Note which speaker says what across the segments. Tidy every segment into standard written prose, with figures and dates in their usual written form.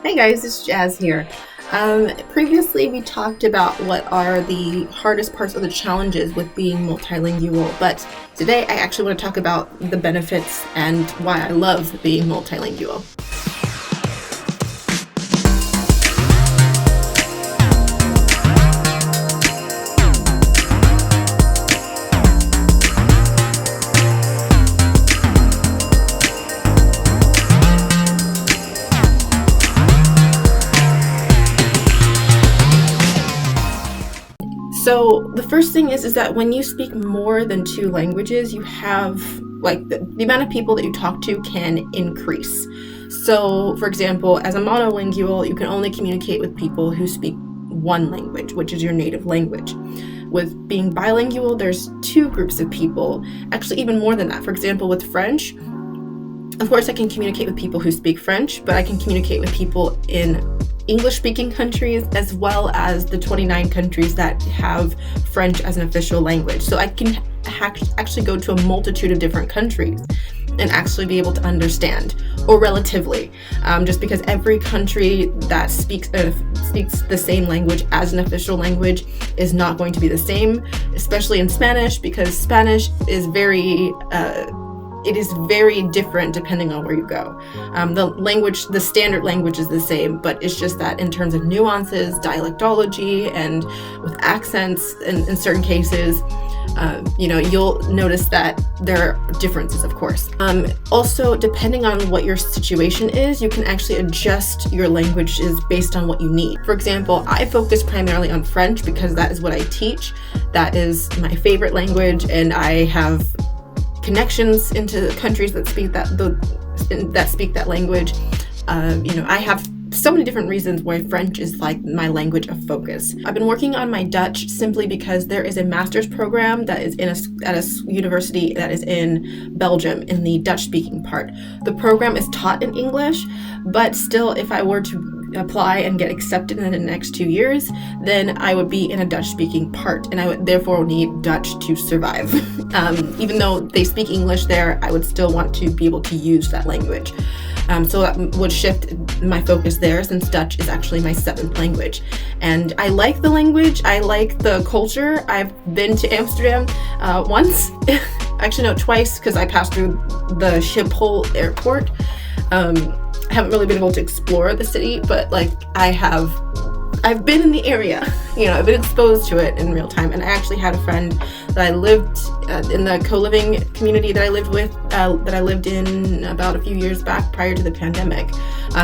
Speaker 1: Hey guys, it's Jazz here. Previously, we talked about what are the hardest parts or the challenges with being multilingual, but today I actually want to talk about the benefits and why I love being multilingual. So the first thing is that when you speak more than two languages, you have the amount of people that you talk to can increase. So for example, as a monolingual, you can only communicate with people who speak one language, which is your native language. With being bilingual, there's two groups of people, actually even more than that. For example, with French, of course I can communicate with people who speak French, but I can communicate with people in English-speaking countries as well as the 29 countries that have French as an official language. So I can actually go to a multitude of different countries and actually be able to understand, or relatively, just because every country that speaks the same language as an official language is not going to be the same, especially in Spanish, because Spanish is very different depending on where you go. The standard language is the same, but it's just that in terms of nuances, dialectology, and with accents in certain cases, you'll notice that there are differences, of course. Also, depending on what your situation is, you can actually adjust your languages based on what you need. For example, I focus primarily on French because that is what I teach. That is my favorite language, and I have connections into countries that speak that language. I have so many different reasons why French is like my language of focus. I've been working on my Dutch simply because there is a master's program that is at a university that is in Belgium in the Dutch-speaking part. The program is taught in English, but still, if I were to apply and get accepted in the next 2 years, then I would be in a Dutch-speaking part, and I would therefore need Dutch to survive. Even though they speak English there, I would still want to be able to use that language. So that would shift my focus there, since Dutch is actually my 7th language. And I like the language, I like the culture. I've been to Amsterdam once, actually no, twice, because I passed through the Schiphol airport. I haven't really been able to explore the city, but I've been in the area, I've been exposed to it in real time. And I actually had a friend that I lived in the co-living community that I lived in about a few years back prior to the pandemic,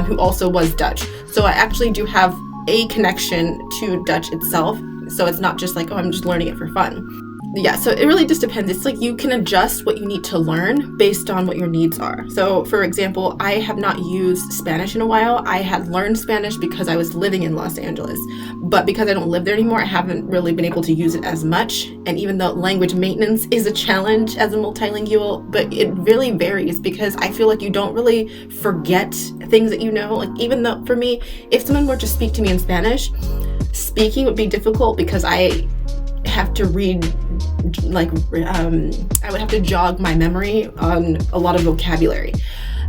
Speaker 1: who also was Dutch. So I actually do have a connection to Dutch itself. So it's not just like, oh, I'm just learning it for fun. Yeah, so it really just depends. It's like you can adjust what you need to learn based on what your needs are. So, for example, I have not used Spanish in a while. I had learned Spanish because I was living in Los Angeles. But because I don't live there anymore, I haven't really been able to use it as much. And even though language maintenance is a challenge as a multilingual, but it really varies because I feel like you don't really forget things that you know. Like, even though, for me, if someone were to speak to me in Spanish, speaking would be difficult because I have to read, I would have to jog my memory on a lot of vocabulary.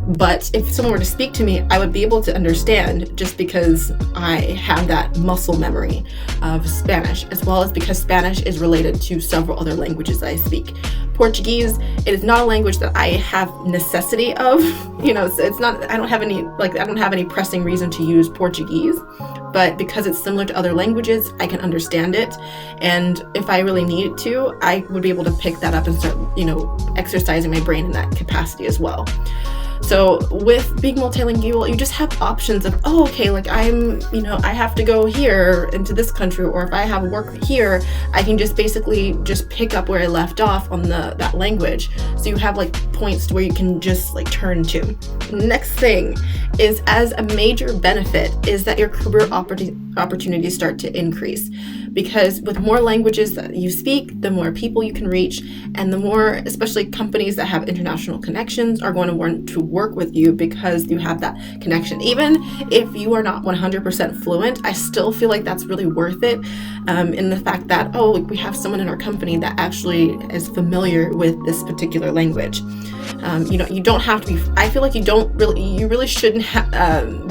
Speaker 1: But if someone were to speak to me, I would be able to understand just because I have that muscle memory of Spanish, as well as because Spanish is related to several other languages that I speak. Portuguese, it is not a language that I have necessity of, so it's not, I don't have any pressing reason to use Portuguese. But because it's similar to other languages, I can understand it. And if I really needed to, I would be able to pick that up and start, exercising my brain in that capacity as well. So with being multilingual, you just have options of, I have to go here into this country, or if I have work here, I can just basically pick up where I left off on that language. So you have points where you can just turn to. Next thing is, as a major benefit, is that your career opportunities start to increase. Because with more languages that you speak, the more people you can reach, and the more, especially companies that have international connections, are going to want to work with you because you have that connection. Even if you are not 100% fluent, I still feel like that's really worth it, in the fact that, we have someone in our company that actually is familiar with this particular language. You don't have to be, I feel like you really shouldn't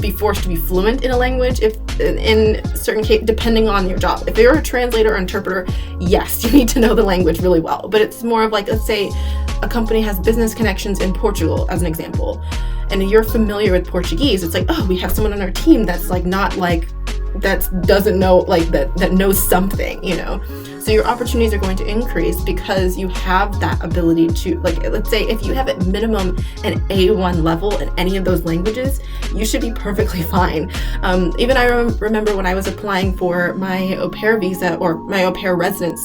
Speaker 1: be forced to be fluent in a language if in certain cases, depending on your job. If you're a translator or interpreter, yes, you need to know the language really well. But it's more of like, let's say a company has business connections in Portugal, as an example, and you're familiar with Portuguese. It's like, oh, we have someone on our team that's like not like that doesn't know, like that knows something, so your opportunities are going to increase because you have that ability to, like, let's say if you have at minimum an A1 level in any of those languages, you should be perfectly fine. Even I remember when I was applying for my au pair visa or my au pair residence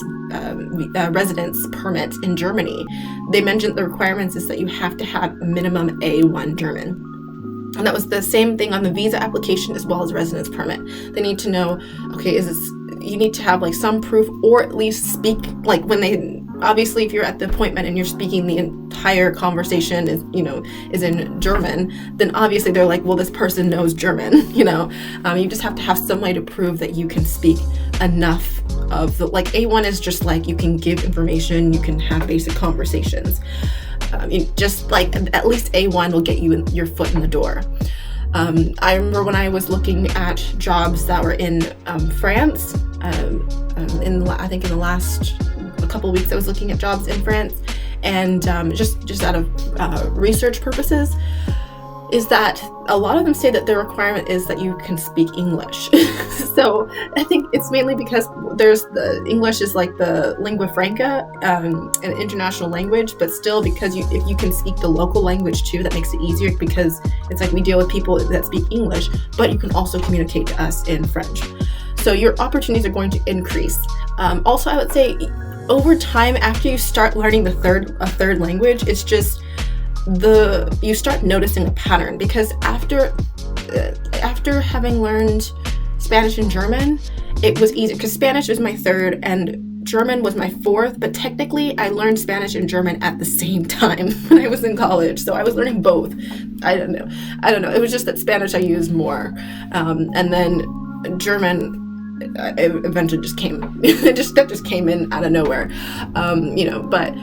Speaker 1: permit in Germany, they mentioned the requirements is that you have to have a minimum A1 German. And that was the same thing on the visa application as well as residence permit. They need to know, okay, you need to have like some proof, or at least speak, like obviously if you're at the appointment and you're speaking the entire conversation is in German, then obviously they're like, well, this person knows German, you just have to have some way to prove that you can speak enough of like A1 is just like, you can give information, you can have basic conversations. Just like at least A1 will get you your foot in the door. I remember when I was looking at jobs that were in France, I think in the last couple of weeks I was looking at jobs in France, and just out of research purposes, is that a lot of them say that the requirement is that you can speak English. So I think it's mainly because the English is like the lingua franca, an international language, but still because if you can speak the local language too, that makes it easier, because it's like we deal with people that speak English, but you can also communicate to us in French. So your opportunities are going to increase. Also, I would say over time, after you start learning a third language, it's just you start noticing a pattern, because after having learned Spanish and German, it was easy because Spanish was my third and German was my fourth, but technically I learned Spanish and German at the same time when I was in college, so I was learning both. I don't know, it was just that Spanish I used more, and then German eventually just came that just came in out of nowhere, but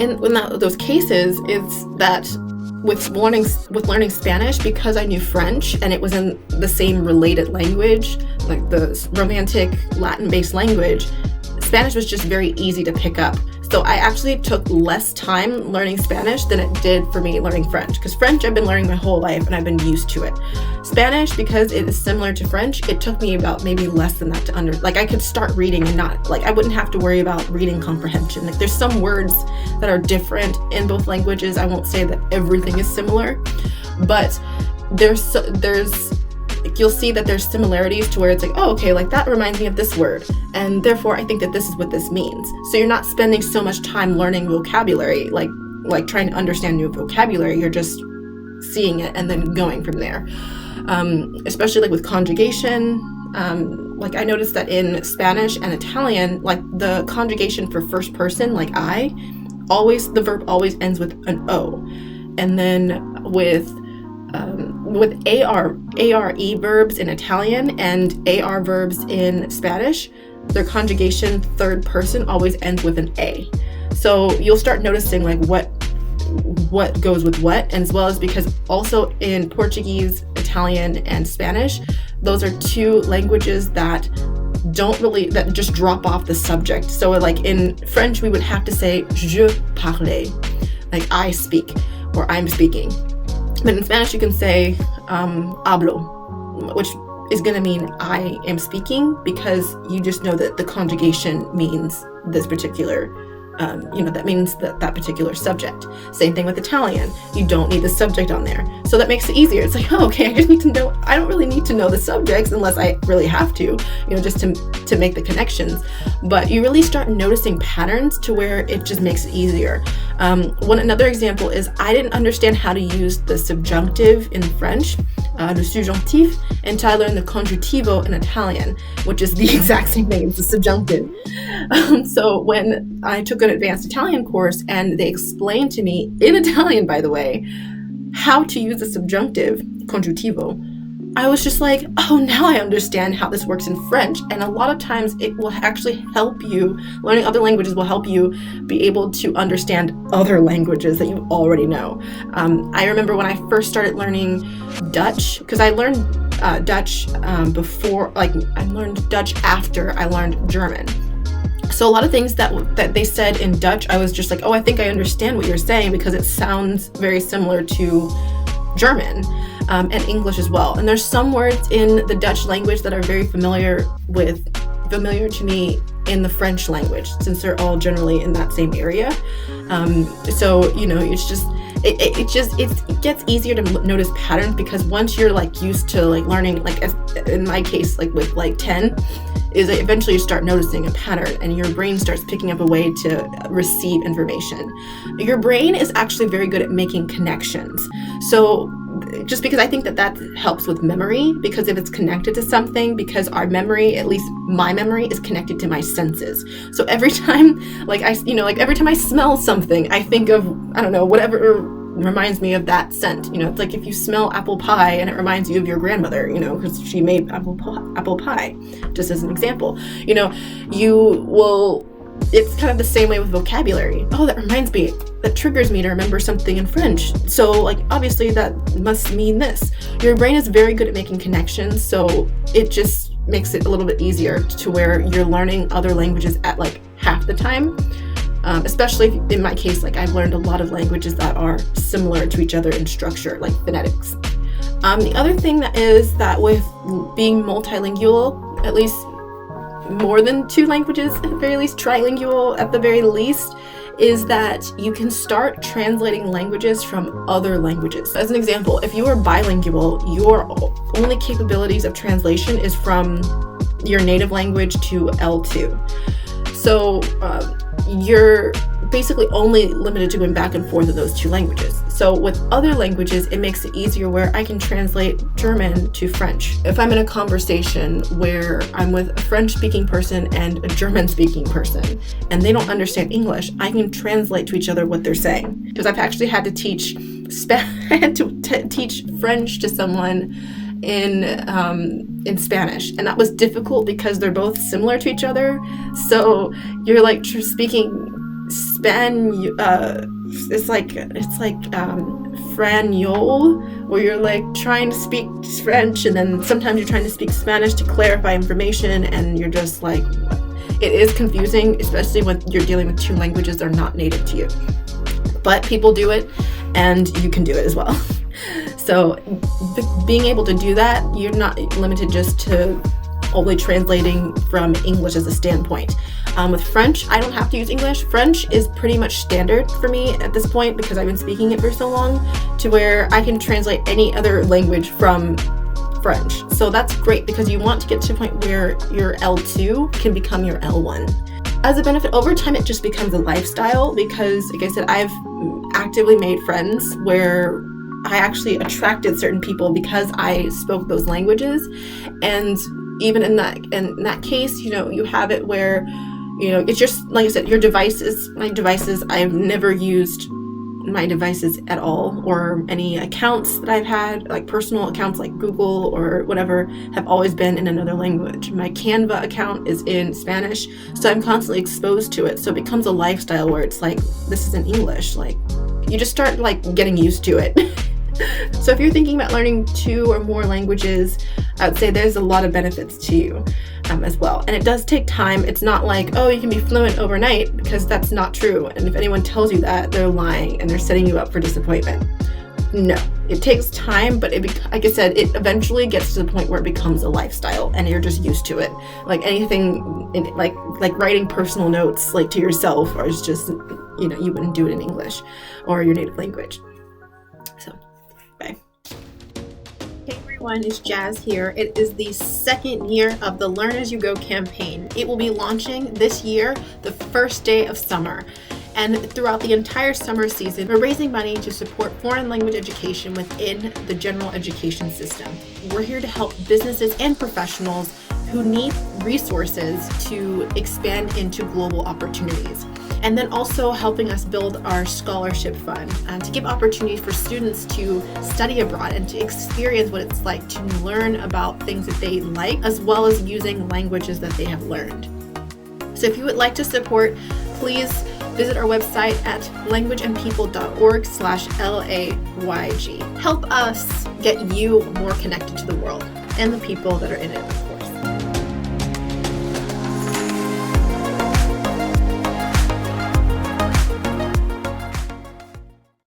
Speaker 1: in those cases, it's that with learning Spanish, because I knew French and it was in the same related language, like the romantic Latin-based language, Spanish was just very easy to pick up. So I actually took less time learning Spanish than it did for me learning French, because French I've been learning my whole life and I've been used to it. Spanish, because it is similar to French, it took me about maybe less than that to I could start reading and not, I wouldn't have to worry about reading comprehension. There's some words that are different in both languages. I won't say that everything is similar, but you'll see that there's similarities to where it's like, oh, okay, that reminds me of this word, and therefore I think that this is what this means. So you're not spending so much time learning vocabulary, like trying to understand new vocabulary. You're just seeing it and then going from there. Especially with conjugation, I noticed that in Spanish and Italian, the conjugation for first person, the verb always ends with an O, and then with ARE verbs in Italian and AR verbs in Spanish, their conjugation third person always ends with an A. So you'll start noticing what goes with what, as well as because also in Portuguese, Italian, and Spanish, those are two languages that just drop off the subject. So in French, we would have to say je parle, I speak or I'm speaking. But in Spanish, you can say hablo, which is going to mean I am speaking, because you just know that the conjugation means this particular, that means that particular subject. Same thing with Italian. You don't need the subject on there. So that makes it easier. It's like, oh, okay, I just need to know. I don't really need to know the subjects unless I really have to, just to make the connections. But you really start noticing patterns to where it just makes it easier. Another example is I didn't understand how to use the subjunctive in French, le subjonctif, until I learned the congiuntivo in Italian, which is the exact same thing. It's the subjunctive. So when I took an advanced Italian course and they explained to me, in Italian by the way, how to use the subjunctive, congiuntivo, I was just like, oh, now I understand how this works in French. And a lot of times it will actually help you, learning other languages will help you be able to understand other languages that you already know. I remember when I first started learning Dutch, because I learned Dutch before, like I learned Dutch after I learned German. So a lot of things that they said in Dutch, I was just like, oh, I think I understand what you're saying because it sounds very similar to German. And English as well. And there's some words in the Dutch language that are very familiar to me in the French language, since they're all generally in that same area. So, you know, it's just, it gets easier to notice patterns, because once you're like used to like learning, like as in my case, like with like 10, is that eventually you start noticing a pattern and your brain starts picking up a way to receive information. Your brain is actually very good at making connections. So just because I think that helps with memory, because if it's connected to something, because our memory, at least my memory, is connected to my senses. So every time, every time I smell something, I think of, I don't know, whatever reminds me of that scent. You know, it's like if you smell apple pie and it reminds you of your grandmother, you know, because she made apple pie, just as an example. You know, it's kind of the same way with vocabulary. Oh, that reminds me, that triggers me to remember something in French. So like, obviously that must mean this. Your brain is very good at making connections, so it just makes it a little bit easier to where you're learning other languages at like half the time. Especially in my case, like I've learned a lot of languages that are similar to each other in structure, like phonetics. The other thing that is that with being multilingual, at least more than 2 languages, at the very least, trilingual at the very least, is that you can start translating languages from other languages. As an example, if you are bilingual, your only capabilities of translation is from your native language to L2. So you're basically only limited to going back and forth in those 2 languages. So with other languages, it makes it easier where I can translate German to French. If I'm in a conversation where I'm with a French-speaking person and a German-speaking person, and they don't understand English, I can translate to each other what they're saying. Because I've actually had to teach teach French to someone in Spanish, and that was difficult because they're both similar to each other. So you're like speaking it's like Franiol, where you're like trying to speak French and then sometimes you're trying to speak Spanish to clarify information, and you're just like, it is confusing, especially when you're dealing with 2 languages that are not native to you. But people do it, and you can do it as well. So being able to do that, you're not limited just to only translating from English as a standpoint. With French, I don't have to use English. French is pretty much standard for me at this point because I've been speaking it for so long, to where I can translate any other language from French. So that's great because you want to get to a point where your L2 can become your L1. As a benefit, over time, it just becomes a lifestyle because, like I said, I've actively made friends where I actually attracted certain people because I spoke those languages. And even in that case, you know, you have it where, you know, it's just, like I said, my devices, I've never used my devices at all, or any accounts that I've had, like personal accounts like Google or whatever, have always been in another language. My Canva account is in Spanish, so I'm constantly exposed to it. So it becomes a lifestyle where it's like, this is in English. Like, you just start like getting used to it. So if you're thinking about learning 2 or more languages, I would say there's a lot of benefits to you as well. And it does take time. It's not like, oh, you can be fluent overnight, because that's not true. And if anyone tells you that, they're lying and they're setting you up for disappointment. No, it takes time, but like I said, it eventually gets to the point where it becomes a lifestyle and you're just used to it. Like anything, like writing personal notes like to yourself, or it's just, you know, you wouldn't do it in English or your native language. So, bye. Hey everyone, it's Jazz here. It is the 2nd year of the Learn As You Go campaign. It will be launching this year, the first day of summer. And throughout the entire summer season, we're raising money to support foreign language education within the general education system. We're here to help businesses and professionals who need resources to expand into global opportunities. And then also helping us build our scholarship fund to give opportunity for students to study abroad and to experience what it's like to learn about things that they like, as well as using languages that they have learned. So if you would like to support, please visit our website at languageandpeople.org/LAYG. Help us get you more connected to the world and the people that are in it, of course.